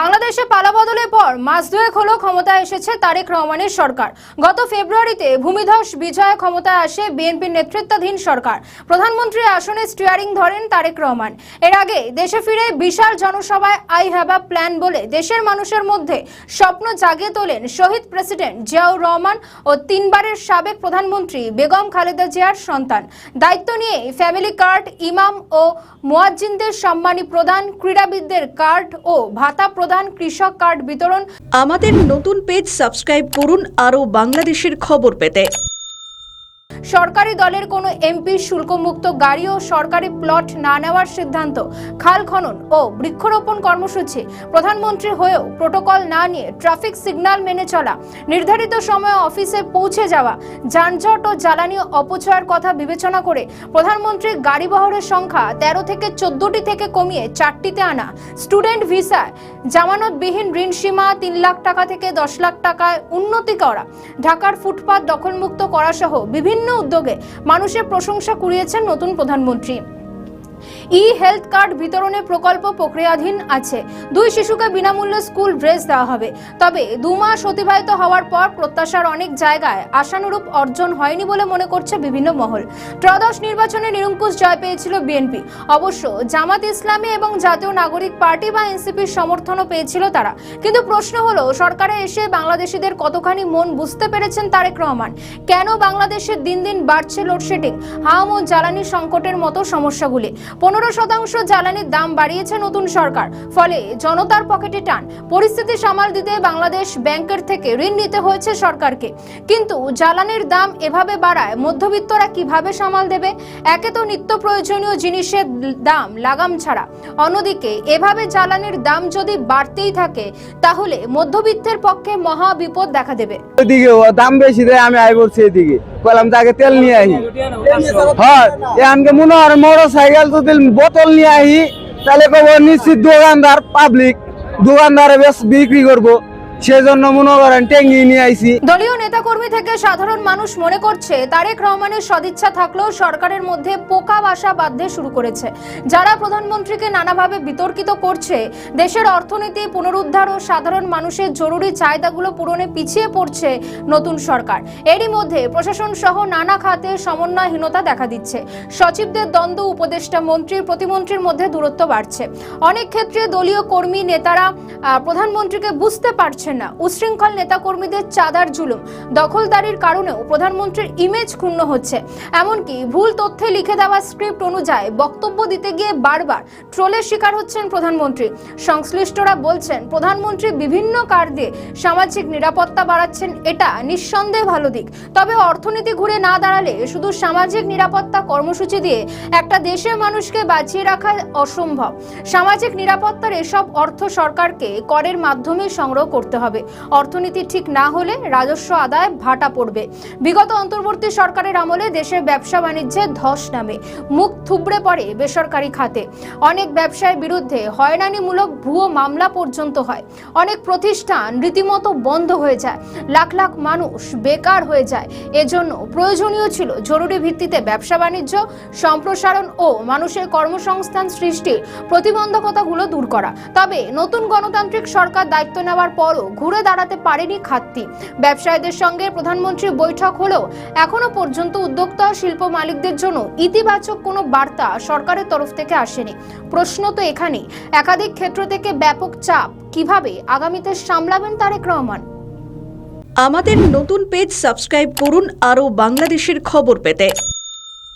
বাংলাদেশে পালাবদলের পর মাস দুয়েক হলো ক্ষমতায় এসেছে তারেক রহমানের সরকার। গত ফেব্রুয়ারিতে ভূমিধস বিজয়ে ক্ষমতায় আসে বিএনপির নেতৃত্বাধীন সরকার। প্রধানমন্ত্রীর আসনে স্টিয়ারিং ধরেন তারেক রহমান। এর আগে দেশে ফিরে বিশাল জনসভায় আই হ্যাভ আ প্ল্যান বলে দেশের মানুষের মধ্যে স্বপ্ন জাগিয়ে তোলেন শহীদ প্রেসিডেন্ট জিয়াউর রহমান ও তিনবারের সাবেক প্রধানমন্ত্রী বেগম খালেদা জিয়ার সন্তান। দায়িত্ব নিয়ে ফ্যামিলি কার্ড, ইমাম ও মুয়াজ্জিনদের সম্মানী প্রদান, ক্রীড়াবিদদের কার্ড ও ভাতা প্রদান, কৃষক কার্ড বিতরণ। আমাদের নতুন পেজ সাবস্ক্রাইব করুন আরও বাংলাদেশের খবর পেতে। সরকারি দলের কোনো এমপি শুল্কমুক্ত গাড়ি ও সরকারি প্লট না নেওয়ার সিদ্ধান্ত, খাল খনন ও বৃক্ষরোপণ কর্মসূচি, প্রধানমন্ত্রী হয়েও প্রোটোকল না নিয়ে ট্রাফিক সিগন্যাল মেনে চলা, নির্ধারিত সময়ে অফিসে পৌঁছে যাওয়া, যানজট ও জ্বালানি অপচয়ের কথা বিবেচনা করে প্রধানমন্ত্রীর গাড়ি বহরের সংখ্যা 13 থেকে 14টি থেকে কমিয়ে 4টিতে আনা, স্টুডেন্ট ভিসায় জামানতবিহীন ঋণ সীমা 3 লাখ টাকা থেকে 10 লাখ টাকায় উন্নতি করা, ঢাকার ফুটপাত দখলমুক্ত করা সহ বিভিন্ন উদ্যোগে মানুষের প্রশংসা কুড়িয়েছেন নতুন প্রধানমন্ত্রী। ই হেলথ কার্ড বিতরণের প্রকল্প প্রক্রিয়াধীন আছে। 2 শিশুকে বিনামূল্যে স্কুল ড্রেস দেওয়া হবে। তবে 2 মাস অতিবাহিত হওয়ার পর প্রত্যাশার অনেক জায়গায় আশানুরূপ অর্জন হয়নি বলে মনে করছে বিভিন্ন মহল। ত্রয়োদশ নির্বাচনে নিরঙ্কুশ জয় পেয়েছিল বিএনপি। অবশ্য জামাত ইসলামী এবং জাতীয় নাগরিক পার্টি বা এনসিপির সমর্থনও পেয়েছিল তারা। কিন্তু প্রশ্ন হলো, সরকারে এসে বাংলাদেশিদের কতখানি মন বুঝতে পেরেছেন তারেক রহমান? কেন বাংলাদেশে দিন দিন বাড়ছে লোডশেডিং, হাম ও জ্বালানি সংকটের মতো সমস্যাগুলি? 15% জ্বালানির দাম বাড়িয়েছে নতুন সরকার, ফলে জনতার পকেটে টান। পরিস্থিতি সামাল দিতে বাংলাদেশ ব্যাংকের থেকে ঋণ নিতে হয়েছে সরকারকে। কিন্তু জ্বালানির দাম এভাবে বাড়ায় মধ্যবিত্তরা কিভাবে সামাল দেবে? একে তো নিত্য প্রয়োজনীয় জিনিসের দাম লাগাম ছাড়া, অন্যদিকে এভাবে জ্বালানির দাম যদি বাড়তেই থাকে তাহলে মধ্যবিত্তের পক্ষে মহা বিপদ দেখা দেবে। ওইদিকে দাম বেশি দেয়, আমি আই বলছি এদিকে কলাম তাকে তেল নিয়ে আহি। হ্যাঁ, এমনকি মনে হয় মোটর সাইকেল যদি বোতল নিয়ে আহি তাহলে কব নিশ্চিত দোকানদার পাবলিক দোকানদারে বেশ বিক্রি করবো, সেজন্য মনে করেন ট্যাঙ্গি নিয়ে আইছি। দলীয় নেতাকর্মী থেকে সাধারণ মানুষ মনে করছে তারেক রহমানের সদিচ্ছা থাকলেও সরকারের মধ্যে পোকা বাসা বাঁধতে শুরু করেছে। যারা প্রধানমন্ত্রীকে নানাভাবে বিতর্কিত করছে, দেশের অর্থনীতি পুনরুদ্ধার ও সাধারণ মানুষের জরুরি চাহিদাগুলো পূরণে পিছিয়ে পড়ছে নতুন সরকার। এরই মধ্যে প্রশাসন সহ নানা খাতে সমন্বয়হীনতা দেখা দিচ্ছে। সচিবদের দ্বন্দ্ব, উপদেষ্টা মন্ত্রী প্রতিমন্ত্রীর মধ্যে দূরত্ব বাড়ছে। অনেক ক্ষেত্রে দলীয় কর্মী নেতারা প্রধানমন্ত্রীকে বুঝতে পারছে না। উশৃঙ্খল নেতাকর্মীদের চাঁদার জুলুম, দখলদারির কারণেও প্রধানমন্ত্রীর ইমেজ ক্ষুণ্ণ হচ্ছে। এমনকি ভুল তথ্যে লিখে দেওয়া স্ক্রিপ্ট অনুযায়ী বক্তব্য দিতে গিয়ে বারবার ট্রোলের শিকার হচ্ছেন প্রধানমন্ত্রী। সংশ্লিষ্টরা বলছেন, প্রধানমন্ত্রী বিভিন্ন কার্ড দিয়ে সামাজিক নিরাপত্তা বাড়াচ্ছেন, এটা নিঃসন্দেহে ভালো দিক। তবে অর্থনীতি ঘুরে না দাঁড়ালে শুধু সামাজিক নিরাপত্তা কর্মসূচি দিয়ে একটা দেশের মানুষকে বাঁচিয়ে রাখা অসম্ভব। সামাজিক নিরাপত্তার এসব অর্থ সরকারকে করের মাধ্যমে সংগ্রহ করতে হবে। অর্থনীতি ঠিক না হলে রাজস্ব আদায় ভাটা পড়বে। বিগত অন্তর্বর্তী সরকারের আমলে দেশের ব্যবসা বাণিজ্যে ধস নামে, মুখ থুবড়ে পড়ে বেসরকারি খাতে। অনেক ব্যবসায়ীর বিরুদ্ধে হয়রানিমূলক ভুয়ো মামলা পর্যন্ত হয়। অনেক প্রতিষ্ঠান রীতিমতো বন্ধ হয়ে যায়, লাখ লাখ মানুষ বেকার হয়ে যায়। এজন্য প্রয়োজনীয় ছিল জরুরি ভিত্তিতে ব্যবসা বাণিজ্য সম্প্রসারণ ও মানুষের কর্মসংস্থান সৃষ্টির প্রতিবন্ধকতাগুলো দূর করা। তবে নতুন গণতান্ত্রিক সরকার দায়িত্ব নেওয়ার পরও ঘুরে দাঁড়াতে পারেনি খাতটি। ব্যবসায়ীদের সঙ্গে প্রধানমন্ত্রীর বৈঠক হলেও এখনো পর্যন্ত উদ্যোক্তা শিল্প মালিকদের জন্য ইতিবাচক কোনো বার্তা সরকারের তরফ থেকে আসেনি। প্রশ্ন তো এখানেই, একাধিক ক্ষেত্র থেকে ব্যাপক চাপ কিভাবে আগামীতে সামলাবেন তারেক রহমান? আমাদের নতুন পেজ সাবস্ক্রাইব করুন আরও বাংলাদেশের খবর পেতে।